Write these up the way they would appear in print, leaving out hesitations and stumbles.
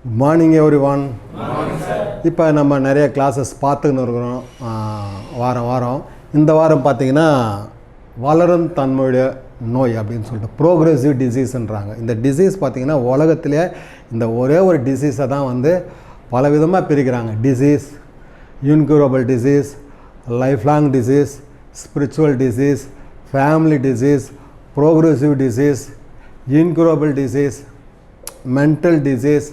Good morning everyone. இப்போ நம்ம நிறைய கிளாஸஸ் பார்த்துக்கின்னு இருக்கிறோம் வாரம். இந்த வாரம் பார்த்திங்கன்னா வளரும் தன்மையுடைய நோய் அப்படின்னு சொல்லிட்டு ப்ரோக்ரெசிவ் டிசீஸ்ன்றாங்க. இந்த டிசீஸ் பார்த்திங்கன்னா உலகத்திலே இந்த ஒரே ஒரு டிசீஸை தான் வந்து பல விதமாக பிரிக்கிறாங்க. Disease, incurable disease, life long disease, spiritual disease, family disease, progressive disease, incurable disease, mental disease,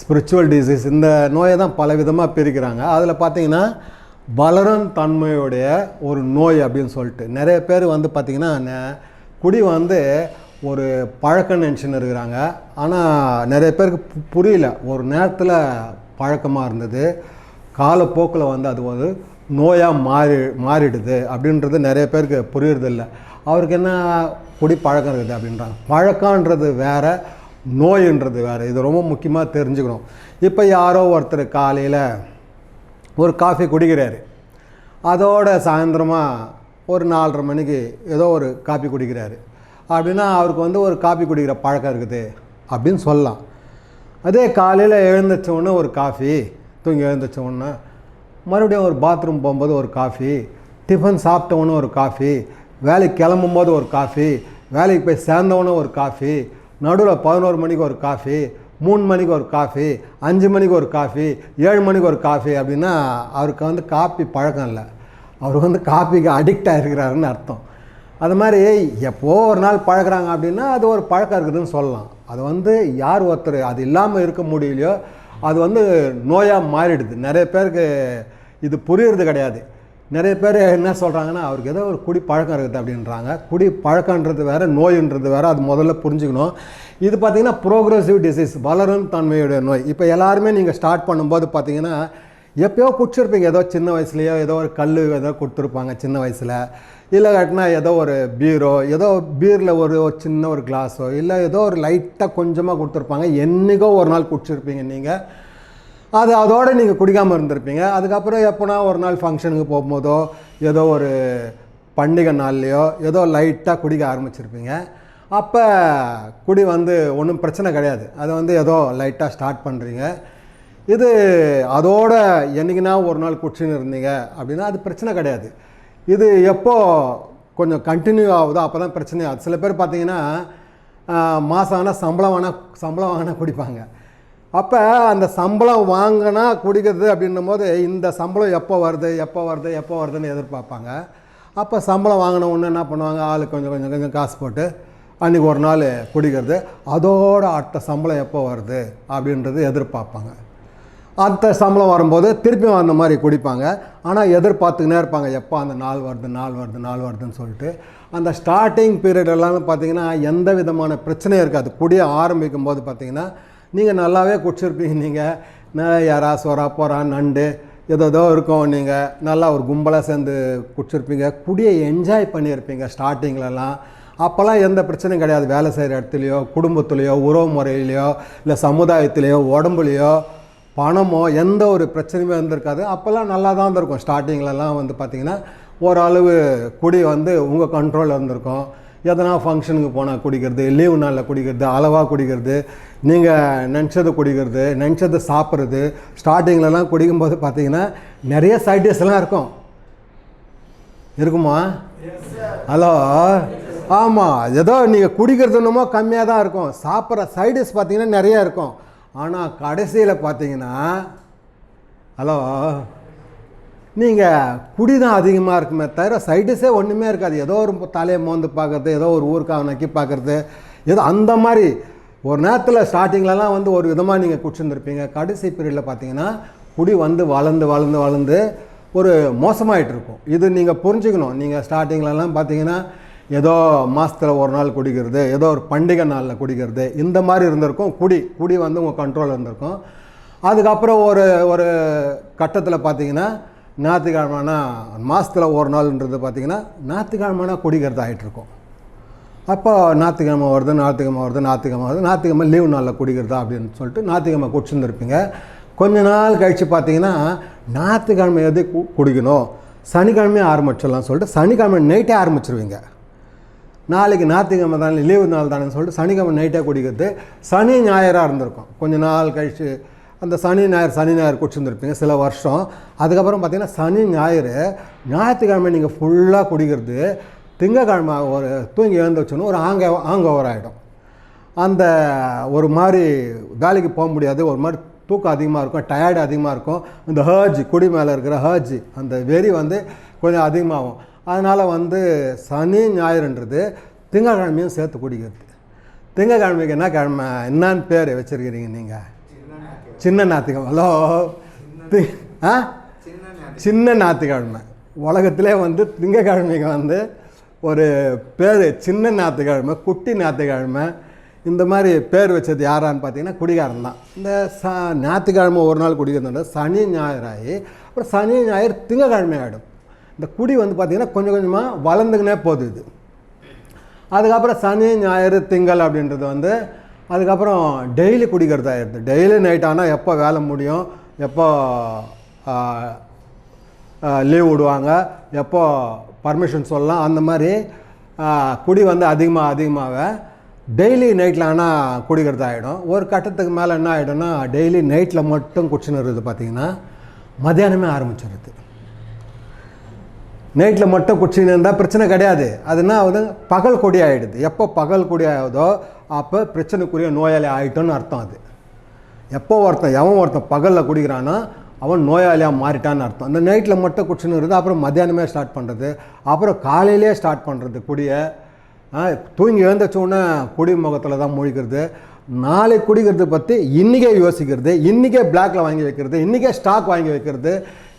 spiritual disease. இந்த நோயை தான் பல விதமாக பிரிக்கிறாங்க. அதில் பார்த்திங்கன்னா வளரும் தன்மையுடைய ஒரு நோய் அப்படின்னு சொல்லிட்டு நிறைய பேர் வந்து பார்த்திங்கன்னா குடி வந்து ஒரு பழக்கம் நினச்சின்னு இருக்கிறாங்க. ஆனால் நிறைய பேருக்கு புரியல. ஒரு நேரத்தில் பழக்கமாக இருந்தது, காலப்போக்கில் வந்து அது ஒரு நோயாக மாறிடுது அப்படின்றது நிறைய பேருக்கு புரியறதில்லை. அவருக்கு என்ன குடி பழக்கம் இருக்குது அப்படின்றாங்க. பழக்கன்றது வேறு, நோயின்றது வேறு. இது ரொம்ப முக்கியமாக தெரிஞ்சுக்கணும். இப்போ யாரோ ஒருத்தர் காலையில் ஒரு காஃபி குடிக்கிறாரு, அதோட சாயந்தரமாக ஒரு 4:30 மணிக்கு ஏதோ ஒரு காஃபி குடிக்கிறாரு அப்படின்னா அவருக்கு வந்து ஒரு காஃபி குடிக்கிற பழக்கம் இருக்குது அப்படின்னு சொல்லலாம். அதே காலையில் எழுந்திரிச்சோடனே ஒரு காஃபி, தூங்கி எழுந்திரிச்சோடனே மறுபடியும் ஒரு பாத்ரூம் போகும்போது ஒரு காஃபி, டிஃபன் சாப்பிட்டவொன்னே ஒரு காஃபி, வேலைக்கு கிளம்பும்போது ஒரு காஃபி, வேலைக்கு போய் சேர்ந்தவொன்னே ஒரு காஃபி, நடுவில் 11 மணிக்கு ஒரு காஃபி, 3 மணிக்கு ஒரு காஃபி, 5 மணிக்கு ஒரு காஃபி, 7 மணிக்கு ஒரு காஃபி அப்படின்னா அவருக்கு வந்து காஃபி பழக்கம் இல்லை, அவர் வந்து காஃபிக்கு அடிக்ட் ஆகிருக்கிறாருன்னு அர்த்தம். அது மாதிரி எப்போ ஒரு நாள் பழக்கிறாங்க அப்படின்னா அது ஒரு பழக்கம் இருக்குதுன்னு சொல்லலாம். அது வந்து யார் ஒருத்தர் அது இல்லாமல் இருக்க முடியலையோ அது வந்து நோயாக மாறிடுது. நிறைய பேருக்கு இது புரியுறது கிடையாது. நிறைய பேர் என்ன சொல்கிறாங்கன்னா அவருக்கு ஏதோ ஒரு குடி பழக்கம் இருக்குது அப்படின்றாங்க. குடி பழக்கன்றது வேறு, நோயின்றது வேறு. அது முதல்ல புரிஞ்சுக்கணும். இது பார்த்திங்கன்னா ப்ரோக்ரெசிவ் டிசீஸ், வளரும் தன்மையுடைய நோய். இப்போ எல்லாருமே நீங்கள் ஸ்டார்ட் பண்ணும்போது பார்த்திங்கன்னா எப்போயோ குடிச்சிருப்பீங்க. ஏதோ சின்ன வயசுலையோ ஏதோ ஒரு கல் ஏதோ கொடுத்துருப்பாங்க சின்ன வயசில், இல்லை கட்டினா ஏதோ ஒரு பீரோ, ஏதோ பீரில் ஒரு சின்ன ஒரு கிளாஸோ, இல்லை ஏதோ ஒரு லைட்டாக கொஞ்சமாக கொடுத்துருப்பாங்க. என்றைக்கோ ஒரு நாள் குடிச்சிருப்பீங்க நீங்கள். அதோடு நீங்கள் குடிக்காமல் இருந்திருப்பீங்க. அதுக்கப்புறம் எப்போனா ஒரு நாள் ஃபங்க்ஷனுக்கு போகும்போதோ ஏதோ ஒரு பண்டிகை நாள்லையோ ஏதோ லைட்டாக குடிக்க ஆரம்பிச்சிருப்பீங்க. அப்போ குடி வந்து ஒன்றும் பிரச்சனை கிடையாது. அதை வந்து ஏதோ லைட்டாக ஸ்டார்ட் பண்ணுறீங்க. இது அதோட என்றைக்குனா ஒரு நாள் குடிச்சுன்னு இருந்தீங்க அப்படின்னா அது பிரச்சனை கிடையாது. இது எப்போ கொஞ்சம் கண்டினியூ ஆகுதோ அப்போ தான் பிரச்சனை ஆகுது. சில பேர் பார்த்தீங்கன்னா மாதம் ஆனால் சம்பளம் வாங்கினா குடிப்பாங்க. அப்போ அந்த சம்பளம் வாங்கினா குடிக்கிறது அப்படின்னும் போது இந்த சம்பளம் எப்போ வருதுன்னு எதிர்பார்ப்பாங்க. அப்போ சம்பளம் வாங்கின ஒன்று என்ன பண்ணுவாங்க, ஆளுக்கு கொஞ்சம் காசு போட்டு அன்றைக்கி ஒரு நாள் குடிக்கிறது. அதோட அடுத்த சம்பளம் எப்போ வருது அப்படின்றது எதிர்பார்ப்பாங்க. அடுத்த சம்பளம் வரும்போது திருப்பியும் அந்த மாதிரி குடிப்பாங்க. ஆனால் எதிர்பார்த்துக்கினே இருப்பாங்க எப்போ அந்த நாள் வருதுன்னு சொல்லிட்டு. அந்த ஸ்டார்டிங் பீரியட் எல்லாமே பார்த்திங்கன்னா எந்த விதமான பிரச்சனையும் இருக்காது. குடிய ஆரம்பிக்கும் போது பார்த்திங்கன்னா நீங்கள் நல்லாவே குடிச்சிருப்பீங்க. நீங்கள் யாராவது சொரா போகிறா நண்டு ஏதோ இருக்கும். நீங்கள் நல்லா ஒரு கும்பலாக சேர்ந்து குடிச்சிருப்பீங்க. குடியை என்ஜாய் பண்ணியிருப்பீங்க ஸ்டார்டிங்லலாம். அப்போல்லாம் எந்த பிரச்சனையும் கிடையாது. வேலை செய்கிற இடத்துலையோ, குடும்பத்துலேயோ, உறவு முறையிலையோ, இல்லை சமுதாயத்துலேயோ, உடம்புலையோ, பணமோ எந்த ஒரு பிரச்சனையுமே இருந்திருக்காது. அப்போல்லாம் நல்லா தான் இருந்திருக்கும். ஸ்டார்டிங்லலாம் வந்து பார்த்திங்கன்னா ஓரளவு குடி வந்து உங்கள் கண்ட்ரோலில் இருந்திருக்கும். எதனா ஃபங்க்ஷனுக்கு போனால் குடிக்கிறது, லீவு நாளில் குடிக்கிறது, அளவாக குடிக்கிறது, நீங்கள் நினச்சது குடிக்கிறது, நினச்சது சாப்பிட்றது. ஸ்டார்டிங்லலாம் குடிக்கும்போது பார்த்திங்கன்னா நிறைய சைடிஷ்லாம் இருக்குமா? ஹலோ, ஆமாம். ஏதோ நீங்கள் குடிக்கிறதுன்னமோ கம்மியாக தான் இருக்கும். சாப்பிட்ற சைடிஷ் பார்த்திங்கன்னா நிறையா இருக்கும். ஆனால் கடைசியில் பார்த்தீங்கன்னா ஹலோ நீங்கள் குடி தான் அதிகமாக இருக்குமே தவிர சைடிஷே ஒன்றுமே இருக்காது. ஏதோ ஒரு தலையை மோந்து பார்க்குறது, ஏதோ ஒரு ஊருக்காக நக்கி பார்க்குறது, ஏதோ அந்த மாதிரி ஒரு நேரத்தில் ஸ்டார்டிங்லலாம் வந்து ஒரு விதமாக நீங்கள் குடிச்சிருந்துருப்பீங்க. கடைசி பீரியடில் பார்த்தீங்கன்னா குடி வந்து வளர்ந்து ஒரு மோசமாகிட்டு இருக்கும். இது நீங்கள் புரிஞ்சுக்கணும். நீங்கள் ஸ்டார்டிங்லலாம் பார்த்தீங்கன்னா ஏதோ மாதத்தில் ஒரு நாள் குடிக்கிறது, ஏதோ ஒரு பண்டிகை நாளில் குடிக்கிறது, இந்த மாதிரி இருந்திருக்கும். குடி வந்து உங்கள் கண்ட்ரோலில் இருந்திருக்கும். அதுக்கப்புறம் ஒரு கட்டத்தில் பார்த்தீங்கன்னா ஞாயிற்றுக்கிழமைனா மாதத்தில் ஒரு நாள்ன்றது பார்த்திங்கன்னா ஞாயிற்றுக்கிழமைனா குடிக்கிறது ஆகிட்டுருக்கும். அப்போ ஞாயிற்றுக்கிழமை லீவு நாளில் குடிக்கிறதா அப்படின்னு சொல்லிட்டு ஞாயிற்றுக்கிழமை குடிச்சுருந்துருப்பீங்க. கொஞ்ச நாள் கழித்து பார்த்தீங்கன்னா ஞாயிற்றுக்கிழமை குடிக்கணும், சனிக்கிழமையே ஆரம்பிச்சிடலாம் சொல்லிட்டு சனிக்கிழமை நைட்டே ஆரம்பிச்சிருவீங்க. நாளைக்கு ஞாயிற்றுக்கிழமை தானே லீவு நாள் தானேன்னு சொல்லிட்டு சனிக்கிழமை நைட்டாக குடிக்கிறது. சனி ஞாயிறாக இருந்திருக்கும். கொஞ்சம் நாள் கழிச்சு அந்த சனி ஞாயிறு குடிச்சிருந்துருப்பீங்க சில வருஷம். அதுக்கப்புறம் பார்த்திங்கன்னா சனி ஞாயிற்றுக்கிழமை நீங்கள் ஃபுல்லாக குடிக்கிறது. திங்கக்கிழமை ஒரு தூங்கி எழுந்துச்சோன்னு ஒரு ஆங்க ஓவர் ஆகிடும். அந்த ஒரு மாதிரி வேலைக்கு போக முடியாது, ஒரு மாதிரி தூக்கம் அதிகமாக இருக்கும், டயர்டு அதிகமாக இருக்கும். இந்த குடி மேலே இருக்கிற அந்த வெறி வந்து கொஞ்சம் அதிகமாகும். அதனால் வந்து சனி ஞாயிறுன்றது திங்கக்கிழமையும் சேர்த்து குடிக்கிறது. திங்கக்கிழமைக்கு என்ன கிழமை என்னான்னு பேர் வச்சுருக்கிறீங்க நீங்கள்? சின்ன ஞாயிற்றுக்கிழமை. ஹலோ சின்ன ஞாயிற்றுக்கிழமை. உலகத்திலே வந்து திங்கக்கிழமைக்கு வந்து ஒரு பேர் சின்ன ஞாயிற்றுக்கிழமை, குட்டி ஞாயிற்றுக்கிழமை, இந்த மாதிரி பேர் வச்சது யாரான்னு பார்த்தீங்கன்னா குடிகாரன் தான். இந்த ஞாயிற்றுக்கிழமை ஒரு நாள் குடிக்கிறதுனால சனி ஞாயிறாகி அப்புறம் சனி ஞாயிறு திங்கக்கிழமை ஆகிடும். இந்த குடி வந்து பார்த்திங்கன்னா கொஞ்சம் கொஞ்சமாக வளர்ந்துக்கினே போகுது இது. அதுக்கப்புறம் சனி ஞாயிறு திங்கள் அப்படின்றது வந்து அதுக்கப்புறம் டெய்லி குடிக்கிறதாகிடுது. டெய்லி நைட் ஆனால் எப்போ வேலை முடியும், எப்போ லீவ் விடுவாங்க, எப்போ பர்மிஷன் சொல்லலாம், அந்த மாதிரி குடி வந்து அதிகமாக டெய்லி நைட்டில் ஆனால் குடிக்கிறதாகிடும். ஒரு கட்டத்துக்கு மேலே என்ன ஆகிடும்னா டெய்லி நைட்டில் மட்டும் குடிச்சுன்னு இருக்குது. பார்த்திங்கன்னா மத்தியானமே ஆரம்பிச்சிடுது. நைட்டில் மட்டும் குடிச்சின்னு இருந்தால் பிரச்சனை கிடையாது. அதுனா வந்து பகல் கொடி ஆகிடுது. எப்போ பகல் கொடி ஆகுதோ அப்போ பிரச்சனைக்குரிய நோயாளி ஆகிட்டோன்னு அர்த்தம். அது எப்போ ஒருத்தன் பகலில் குடிக்கிறானோ அவன் நோயாளியாக மாறிட்டான்னு அர்த்தம். அந்த நைட்டில் மட்டும் குடிச்சுன்னு இருக்குது. அப்புறம் மத்தியானமே ஸ்டார்ட் பண்ணுறது, அப்புறம் காலையிலே ஸ்டார்ட் பண்ணுறது குடியை. தூங்கி எழுந்தச்சோன்னே குடி முகத்தில் தான் முழிக்கிறது. நாளைக்கு குடிக்கிறது பற்றி இன்றைக்கே யோசிக்கிறது, இன்றைக்கே பிளாக்கில் வாங்கி வைக்கிறது, இன்றைக்கே ஸ்டாக் வாங்கி வைக்கிறது.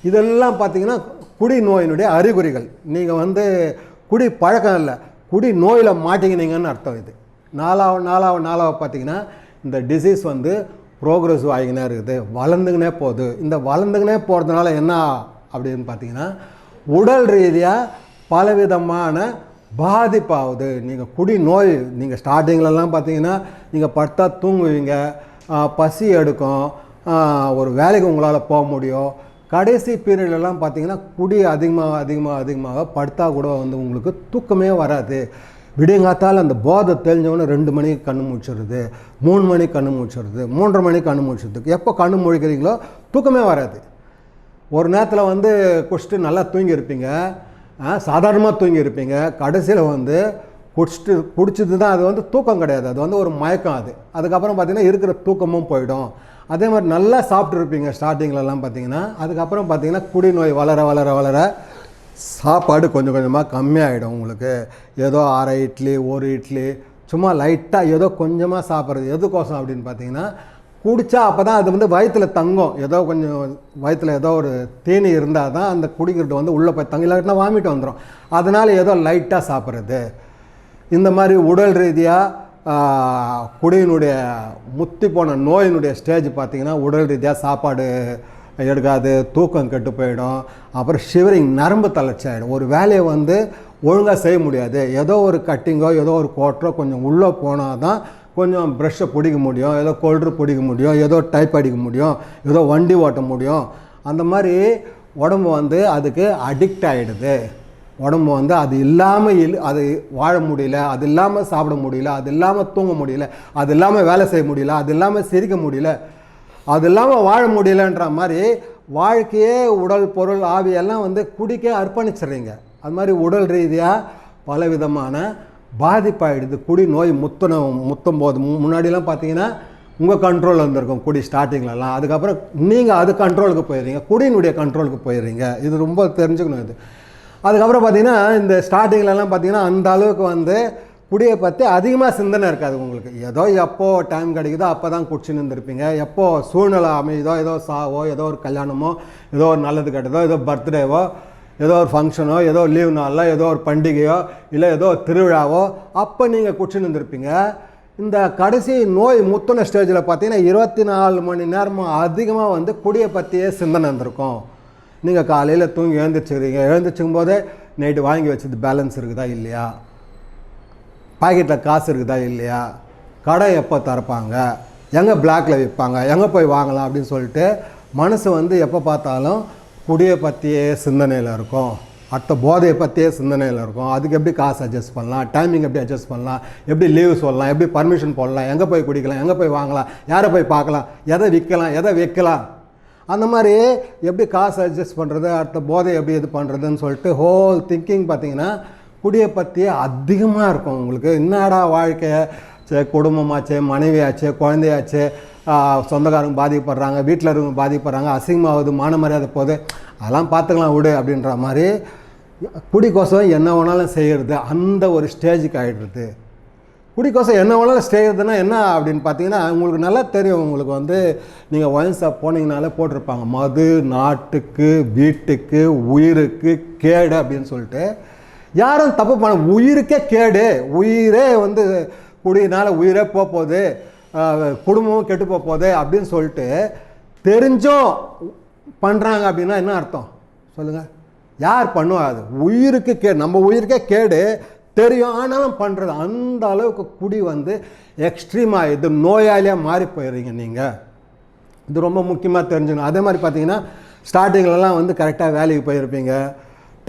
இதெல்லாம் பார்த்திங்கன்னா குடி நோயினுடைய அறிகுறிகள். நீங்கள் வந்து குடி பழக்கம் இல்லை, குடி நோயில் மாட்டிக்கினீங்கன்னு அர்த்தம். இது நாலாவது பார்த்திங்கன்னா இந்த டிசீஸ் வந்து ப்ரோக்ரெசிவ் ஆகிக்கினே இருக்குது, வளர்ந்துக்கினே போகுது. இந்த வளர்ந்துக்கினே போகிறதுனால என்ன அப்படின்னு பார்த்திங்கன்னா உடல் ரீதியாக பலவிதமான பாதிப்பாகுது. நீங்கள் குடி நோய் நீங்கள் ஸ்டார்டிங்லலாம் பார்த்தீங்கன்னா நீங்கள் படுத்தா தூங்குவீங்க, பசி எடுக்கும், ஒரு வேலைக்கு உங்களால் போக முடியும். கடைசி பீரியட்லலாம் பார்த்தீங்கன்னா குடி அதிகமாக படுத்தா கூட வந்து உங்களுக்கு தூக்கமே வராது. விடியங்காத்தால் அந்த போதை தெரிஞ்சவொன்னே 2 மணிக்கு கண்ணு முழிச்சிடுறது, 3 மணிக்கு கண்ணு முழிச்சிடுறது, 3:30 மணிக்கு கண்ணு முழிச்சிடுறதுக்கு எப்போ கண்ணு முழிக்கிறீங்களோ தூக்கமே வராது. ஒரு நேரத்தில் வந்து குடிச்சிட்டு நல்லா தூங்கியிருப்பீங்க, சாதாரணமாக தூங்கியிருப்பீங்க. கடைசியில் வந்து குடிச்சிட்டு தான் அது வந்து தூக்கம் கிடையாது, அது வந்து ஒரு மயக்கம். அதுக்கப்புறம் பார்த்திங்கன்னா இருக்கிற தூக்கமும் போயிடும். அதே மாதிரி நல்லா சாப்பிட்ருப்பீங்க ஸ்டார்டிங்லலாம் பார்த்திங்கன்னா. அதுக்கப்புறம் பார்த்திங்கன்னா குடி நோய் வளர சாப்பாடு கொஞ்சம் கொஞ்சமாக கம்மியாகிடும். உங்களுக்கு ஏதோ 1/2 இட்லி 1 இட்லி சும்மா லைட்டாக ஏதோ கொஞ்சமாக சாப்பிட்றது. எதுக்கோசம் அப்படின்னு பார்த்தீங்கன்னா குடித்தா அப்போ தான் அது வந்து வயிற்றில் தங்கும். ஏதோ கொஞ்சம் வயிற்றில் ஏதோ ஒரு தீனி இருந்தால் தான் அந்த குடிக்கிறது வந்து உள்ளே போய் தங்கி, இல்லாட்டினா வாமிட்டு வந்துடும். அதனால் ஏதோ லைட்டாக சாப்பிட்றது. இந்த மாதிரி உடல் ரீதியாக குடியினுடைய முத்தி போன நோயினுடைய ஸ்டேஜ் பார்த்திங்கன்னா உடல் ரீதியாக சாப்பாடு எடுக்காது, தூக்கம் கெட்டு போயிடும், அப்புறம் ஷிவரிங், நரம்பு தளர்ச்சி ஆகிடும். ஒரு வேலையை வந்து ஒழுங்காக செய்ய முடியாது. ஏதோ ஒரு கட்டிங்கோ ஏதோ ஒரு கோட்டரோ கொஞ்சம் உள்ளே போனால் தான் கொஞ்சம் ப்ரெஷ்ஷை பிடிக்க முடியும், ஏதோ கோல்ட்ரு பிடிக்க முடியும், ஏதோ டைப் அடிக்க முடியும், ஏதோ வண்டி ஓட்ட முடியும். அந்த மாதிரி உடம்பு வந்து அதுக்கு அடிக்ட் ஆகிடுது. உடம்பு வந்து அது இல்லாமல் அது வாழ முடியல, அது இல்லாமல் சாப்பிட முடியல, அது இல்லாமல் தூங்க முடியல, அது இல்லாமல் வேலை செய்ய முடியல, அது இல்லாமல் சிரிக்க முடியல, அது இல்லாமல் வாழ முடியலன்ற மாதிரி வாழ்க்கையே உடல் பொருள் ஆவியெல்லாம் வந்து குடிக்க அர்ப்பணிச்சிடுறீங்க. அது மாதிரி உடல் ரீதியாக பலவிதமான பாதிப்பாகிடுது. குடி நோய் முத்தும் போது முன்னாடிலாம் பார்த்தீங்கன்னா உங்கள் கண்ட்ரோலில் இருந்திருக்கும் குடி ஸ்டார்டிங்லலாம். அதுக்கப்புறம் நீங்கள் அது கண்ட்ரோலுக்கு போயிடுறீங்க, குடியினுடைய கண்ட்ரோலுக்கு போயிடுறீங்க. இது ரொம்ப தெரிஞ்சுக்கணும். இது அதுக்கப்புறம் பார்த்தீங்கன்னா இந்த ஸ்டார்டிங்லலாம் பார்த்தீங்கன்னா அந்த அளவுக்கு வந்து குடியை பற்றி அதிகமாக சிந்தனை இருக்காது உங்களுக்கு. ஏதோ எப்போ டைம் கிடைக்குதோ அப்போ தான் குடிச்சுன்னு இருந்திருப்பீங்க. எப்போ சூழ்நிலை அமையுதோ, ஏதோ சாவோ, ஏதோ ஒரு கல்யாணமோ, ஏதோ ஒரு நல்லது கெட்டதோ, ஏதோ பர்த்டேவோ, ஏதோ ஒரு ஃபங்க்ஷனோ, ஏதோ லீவ் நாளில் ஏதோ ஒரு பண்டிகையோ இல்லை ஏதோ திருவிழாவோ அப்போ நீங்கள் குடிச்சுன்னு இருந்திருப்பீங்க. இந்த கடைசி நோய் முத்தின ஸ்டேஜில் பார்த்தீங்கன்னா 24 மணி நேரமும் அதிகமாக வந்து குடியை பற்றியே சிந்தனை இருந்திருக்கும். நீங்கள் காலையில் தூங்கி எழுந்திரிச்சிக்கும் போதே நைட்டு வாங்கி வச்சது பேலன்ஸ் இருக்குதா இல்லையா, பாக்கெட்டில் காசு இருக்குதா இல்லையா, கடை எப்போ திறப்பாங்க, எங்கே பிளாக்கில் விற்பாங்க, எங்கே போய் வாங்கலாம் அப்படின்னு சொல்லிட்டு மனசு வந்து எப்போ பார்த்தாலும் குடியை பற்றியே சிந்தனையில் இருக்கும். அடுத்த போதையை பற்றியே சிந்தனையில் இருக்கும். அதுக்கு எப்படி காசு அட்ஜஸ்ட் பண்ணலாம், டைமிங் எப்படி அட்ஜஸ்ட் பண்ணலாம், எப்படி லீவ் சொல்லலாம், எப்படி பர்மிஷன் போடலாம், எங்கே போய் குடிக்கலாம், எங்கே போய் வாங்கலாம், யாரை போய் பார்க்கலாம், எதை விற்கலாம், எதை வைக்கலாம், அந்த மாதிரி எப்படி காசு அட்ஜஸ்ட் பண்ணுறது, அடுத்த போதை எப்படி இது பண்ணுறதுன்னு சொல்லிட்டு ஹோல் திங்கிங் பார்த்திங்கன்னா குடியை பற்றியே அதிகமாக இருக்கும் உங்களுக்கு. என்னடா வாழ்க்கையை குடும்பமாச்சு, மனைவியாச்சு, குழந்தையாச்சு, சொந்தக்காரங்க பாதிக்கப்படுறாங்க, வீட்டில் இருக்கவங்க பாதிக்கப்படுறாங்க, அசிங்கமாகுது, மான மரியாதை போகுது, அதெல்லாம் பார்த்துக்கலாம் விடு அப்படின்ற மாதிரி குடிக்கோசம் என்ன வேணாலும் செய்கிறது, அந்த ஒரு ஸ்டேஜுக்கு ஆகிடுறது. குடிக்கோசம் என்ன வேணாலும் செய்கிறதுனா என்ன அப்படின்னு பார்த்தீங்கன்னா உங்களுக்கு நல்லா தெரியும். உங்களுக்கு வந்து நீங்கள் ஒயின் ஷாப் போனீங்கனாலே போட்டிருப்பாங்க மது நாட்டுக்கு வீட்டுக்கு உயிருக்கு கேடு அப்படின்னு சொல்லிட்டு. யாரும் தப்பு பண்ண, உயிருக்கே கேடு, உயிரே வந்து குடியினால் உயிரே போகுது, குடும்பமும் கெட்டு போகுது அப்படின்னு சொல்லிட்டு தெரிஞ்சும் பண்ணுறாங்க அப்படின்னா என்ன அர்த்தம் சொல்லுங்கள்? யார் பண்ணுவா? அது உயிருக்கு கேடு, நம்ம உயிருக்கே கேடு தெரியும் ஆனாலும் பண்ணுறது. அந்த அளவுக்கு குடி வந்து எக்ஸ்ட்ரீமாக இது நோயாளியாக மாறி போயிடுறீங்க நீங்கள். இது ரொம்ப முக்கியமாக தெரிஞ்சுக்கணும். அதே மாதிரி பார்த்தீங்கன்னா ஸ்டார்டிங்லலாம் வந்து கரெக்டாக வேலைக்கு போயிருப்பீங்க,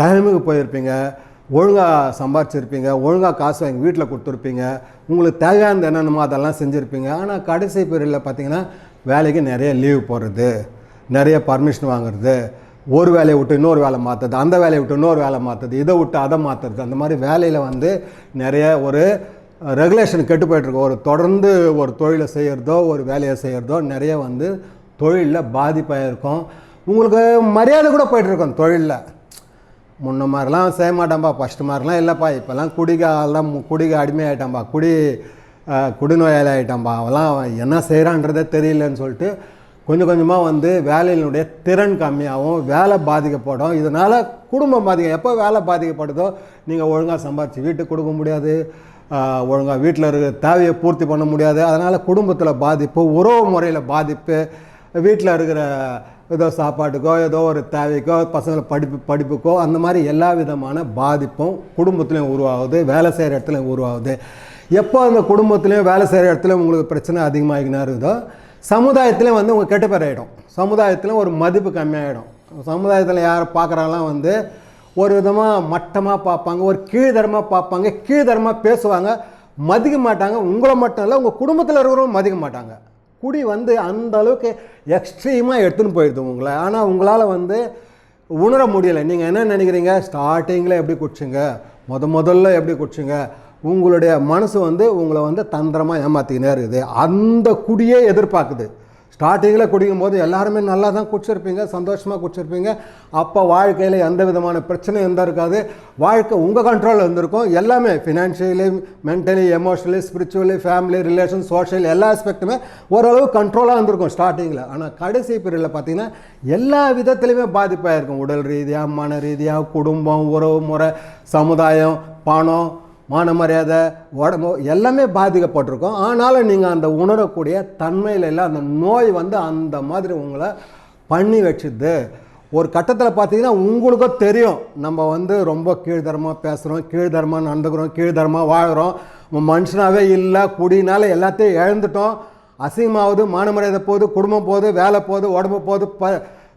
டைமுக்கு போயிருப்பீங்க, ஒழுங்காக சம்பாரிச்சிருப்பீங்க, ஒழுங்காக காசு வாங்கி வீட்டில் கொடுத்துருப்பீங்க, உங்களுக்கு தேவையானது என்னென்னமோ அதெல்லாம் செஞ்சுருப்பீங்க. ஆனால் கடைசி பீரியடில் பார்த்தீங்கன்னா வேலைக்கு நிறைய லீவ் போடுறது, நிறைய பர்மிஷன் வாங்குறது, ஒரு வேலையை விட்டு இன்னொரு வேலை மாற்றுறது, அந்த வேலையை விட்டு இன்னொரு வேலை மாற்றுறது, இதை விட்டு அதை மாற்றுறது, அந்த மாதிரி வேலையில் வந்து நிறைய ஒரு ரெகுலேஷன் கெட்டு போய்ட்டுருக்கோம். ஒரு தொடர்ந்து ஒரு தொழிலை செய்கிறதோ ஒரு வேலையை செய்கிறதோ நிறைய வந்து தொழிலில் பாதிப்பாக இருக்கும். உங்களுக்கு மரியாதை கூட போய்ட்டுருக்கோம் தொழிலில். முன்ன மாதிரிலாம் செய்ய மாட்டான்பா, ஃபஸ்ட்டு மாதிரிலாம் இல்லைப்பா, இப்போல்லாம் குடிக்க அடிமையாயிட்டான்பா, குடிநோயாளி ஆகிட்டான்பா, அவெல்லாம் என்ன செய்கிறான்றதே தெரியலன்னு சொல்லிட்டு கொஞ்சம் கொஞ்சமாக வந்து வேலையினுடைய திறன் கம்மியாகவும் வேலை பாதிக்கப்படும். இதனால் குடும்பம் எப்போ வேலை பாதிக்கப்படுதோ நீங்கள் ஒழுங்காக சம்பாரித்து வீட்டுக்கு கொடுக்க முடியாது, ஒழுங்காக வீட்டில் இருக்கிற தேவையை பூர்த்தி பண்ண முடியாது. அதனால் குடும்பத்தில் பாதிப்பு, உறவு முறையில் பாதிப்பு, வீட்டில் இருக்கிற ஏதோ சாப்பாட்டுக்கோ ஏதோ ஒரு தேவைக்கோ பசங்களை படிப்புக்கோ அந்த மாதிரி எல்லா விதமான பாதிப்பும் குடும்பத்துலேயும் உருவாகுது, வேலை செய்கிற இடத்துலையும் உருவாகுது. எப்போ அந்த குடும்பத்துலேயும் வேலை செய்கிற இடத்துல உங்களுக்கு பிரச்சனை அதிகமாகினா இருக்குதோ சமுதாயத்துலேயும் வந்து உங்கள் கெட்ட பேர் ஆகிடும், சமுதாயத்தில் ஒரு மதிப்பு கம்மியாகிடும். சமுதாயத்தில் யார் பார்க்குறாலாம் வந்து ஒரு விதமாக மட்டமாக பார்ப்பாங்க, ஒரு கீழ்தரமாக பார்ப்பாங்க, கீழ்தரமாக பேசுவாங்க, மதிக்க மாட்டாங்க. உங்களை மட்டும் இல்லை உங்கள் குடும்பத்தில் இருக்கிறவங்க மதிக்க மாட்டாங்க. குடி வந்து அந்த அளவுக்கு எக்ஸ்ட்ரீமாக எடுத்துன்னு போயிடுது உங்களை. ஆனால் உங்களால் வந்து உணர முடியலை. நீங்கள் என்ன நினைக்கிறீங்க, ஸ்டார்டிங்கில் எப்படி குடிச்சிங்க, முதல்ல எப்படி குடிச்சிங்க, உங்களுடைய மனசு வந்து உங்களை வந்து தந்திரமாக ஏமாற்றிக்கினே இருக்குது. அந்த குடியே எதிர்பார்க்குது. ஸ்டார்டிங்கில் குடிக்கும் போது எல்லாருமே நல்லா தான் குடிச்சிருப்பீங்க, சந்தோஷமாக குடிச்சிருப்பீங்க. அப்போ வாழ்க்கையில் எந்த விதமான பிரச்சனையும் இருந்தால் இருக்காது, வாழ்க்கை உங்கள் கண்ட்ரோலில் இருந்திருக்கும். எல்லாமே financially, mentally, emotionally, spiritually, family, relation, social எல்லா ஆஸ்பெக்ட்டுமே ஓரளவு கண்ட்ரோலாக இருந்திருக்கும் ஸ்டார்டிங்கில். ஆனால் கடைசி பீரியடில் பார்த்தீங்கன்னா எல்லா விதத்துலையுமே பாதிப்பாக இருக்கும். உடல் ரீதியாக, மன ரீதியாக, குடும்பம், உறவு முறை, சமுதாயம், பணம், மான மரியாதை, உடம்பு எல்லாமே பாதிக்கப்பட்டிருக்கும். ஆனாலும் நீங்கள் அந்த உணரக்கூடிய தன்மையில் இல்லை, அந்த நோய் வந்து அந்த மாதிரி உங்களை பண்ணி வச்சுது. ஒரு கட்டத்தில் பார்த்தீங்கன்னா உங்களுக்கும் தெரியும் நம்ம வந்து ரொம்ப கீழ்தரமாக பேசுகிறோம், கீழ்தரமாக நடந்துக்கிறோம், கீழ்தரமாக வாழ்கிறோம், மனுஷனாகவே இல்லை, குடினால எல்லாத்தையும் இழந்துட்டோம், அசிங்கமாகுது, மான மரியாதை போகுது, குடும்பம் போகுது, வேலை போகுது, உடம்பு போகுது,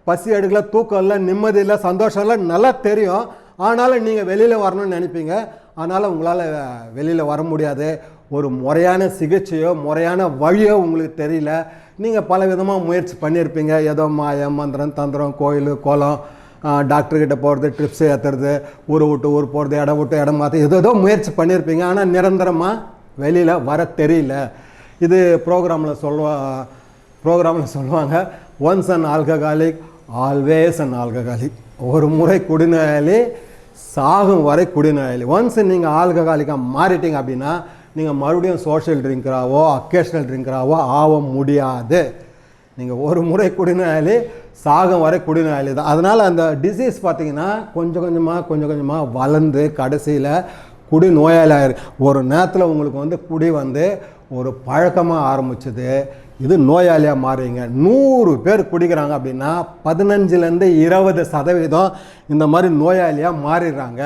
பசி எடுக்கல, தூக்கம் இல்லை, நிம்மதி இல்லை, சந்தோஷம் இல்லை, நல்லா தெரியும். ஆனாலும் நீங்கள் வெளியில் வரணும்னு நினைப்பீங்க. அதனால் உங்களால் வெளியில் வர முடியாது. ஒரு முறையான சிகிச்சையோ முறையான வழியோ உங்களுக்கு தெரியல. நீங்கள் பல விதமாக முயற்சி பண்ணியிருப்பீங்க. ஏதோ மாயம், மந்திரம், தந்திரம், கோயில், கோலம், டாக்டர்கிட்ட போகிறது, ட்ரிப்ஸ் ஏற்றுறது, ஊர் விட்டு ஊர் போகிறது, இடம் விட்டு இடம் மாற்ற ஏதோ முயற்சி பண்ணியிருப்பீங்க. ஆனால் நிரந்தரமாக வெளியில் வர தெரியல. இது ப்ரோக்ராமில் சொல்லுவாங்க, once an alcoholic always an alcoholic. ஒரு முறை குடிநோயாளி சாகும் வரை குடிநோயாளி. ஒன்ஸ் நீங்கள் ஆல்கஹாலிக்காக மாறிட்டீங்க அப்படின்னா நீங்கள் மறுபடியும் சோஷியல் ட்ரிங்கராகவோ அக்கேஷனல் ட்ரிங்கராகவோ ஆக முடியாது. நீங்கள் ஒரு முறை குடிநோயாளி சாகும் வரை குடிநோயாளி தான். அதனால் அந்த டிசீஸ் பார்த்திங்கன்னா கொஞ்சம் கொஞ்சமாக வளர்ந்து கடைசியில் குடி நோயாளியாக ஒரு நேரத்தில் உங்களுக்கு வந்து குடி வந்து ஒரு பழக்கமாக ஆரம்பிச்சது, இது நோயாளியாக மாறுவீங்க. 100 பேர் குடிக்கிறாங்க அப்படின்னா 15-20% இந்த மாதிரி நோயாளியாக மாறிடுறாங்க.